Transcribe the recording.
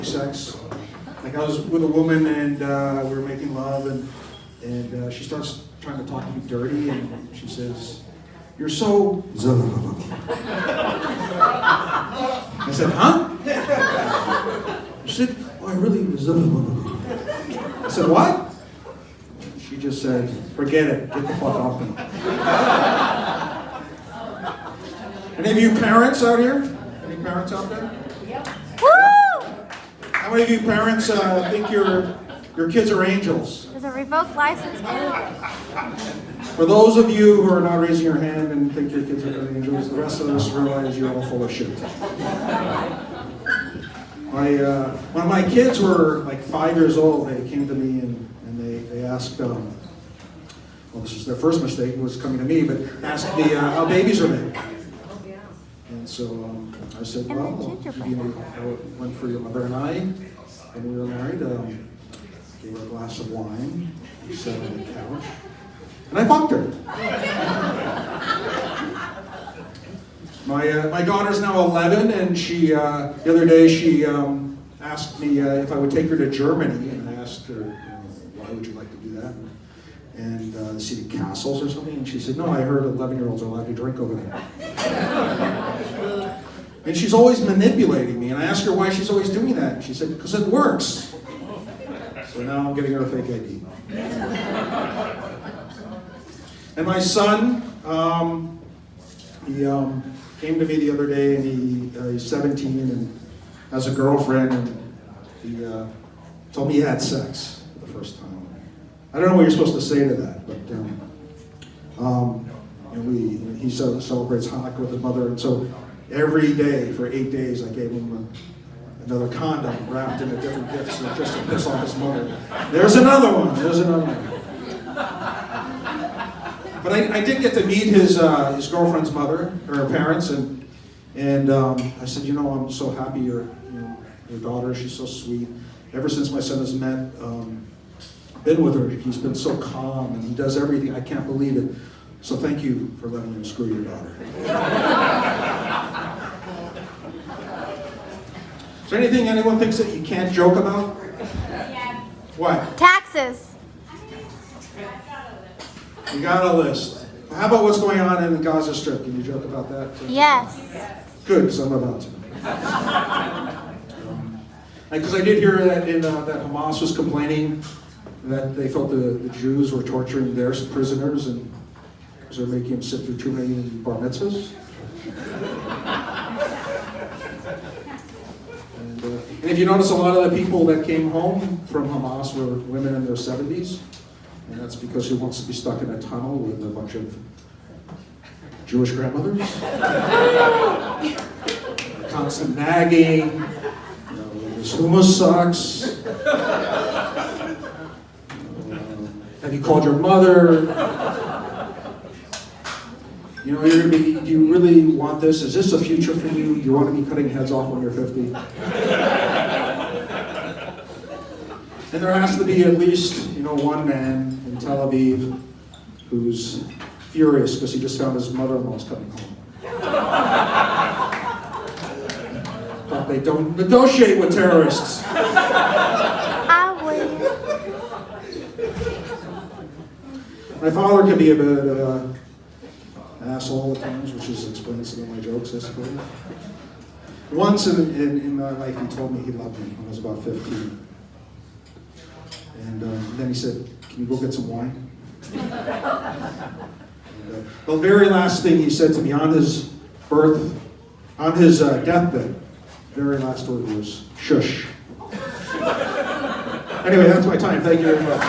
sex. Like I was with a woman and we were making love and she starts trying to talk to me dirty and she says, "You're so..." I said, "Huh?" She said, "Oh, I really..." I said, "What?" She just said, "Forget it, get the fuck off me." Any of you parents out here? Any parents out there? Yep. Woo! How many of you parents think your kids are angels? There's a revoked license too. For those of you who are not raising your hand and think your kids are angels, the rest of us realize you're all full of shit. When my kids were like 5 years old, they came to me and they asked, well, this was their first mistake, was coming to me, but asked me how babies are made. And so I said, well, I went for your mother and I, when we were married, gave her a glass of wine, we sat on the couch, and I fucked her. My daughter's now 11, and she, the other day, she asked me if I would take her to Germany, and I asked her, why would you like to do that? And see the castles or something, and she said, no, I heard 11-year-olds are allowed to drink over there. And she's always manipulating me, and I asked her why she's always doing that, and she said, because it works. So now I'm getting her a fake ID. And my son, he came to me the other day, and he's 17 and has a girlfriend, and he told me he had sex for the first time. I don't know what you're supposed to say to that, but and he celebrates Hanukkah with his mother, and so every day for 8 days I gave him another condom wrapped in a different gift, so just to piss off his mother. There's another one. There's another one. But I did get to meet his girlfriend's mother, or her parents, and I said, I'm so happy your daughter. She's so sweet. Ever since my son has been with her, he's been so calm, and he does everything. I can't believe it. So thank you for letting him screw your daughter. Is there anything anyone thinks that you can't joke about? Yes. What? Taxes. You got a list. How about what's going on in the Gaza Strip? Can you joke about that? Yes. Good, because I'm about to. Because I did hear that that Hamas was complaining that they felt the Jews were torturing their prisoners and because they're making them sit through too many bar mitzvahs. And if you notice, a lot of the people that came home from Hamas were women in their 70s. And that's because who wants to be stuck in a tunnel with a bunch of Jewish grandmothers? Constant nagging. This hummus sucks. Have you called your mother? You're gonna be, do you really want this? Is this a future for you? You want to be cutting heads off when you're 50? And there has to be at least, one man in Tel Aviv who's furious because he just found his mother-in-law's coming home. Thought they don't negotiate with terrorists. I will. My father can be a bit of an asshole at times, which explains some of my jokes, I suppose. Once in my life, he told me he loved me when I was about 15. And then he said, "Can you go get some wine?" And, the very last thing he said to me on his deathbed, very last word was, "Shush." Anyway, that's my time. Thank you very much.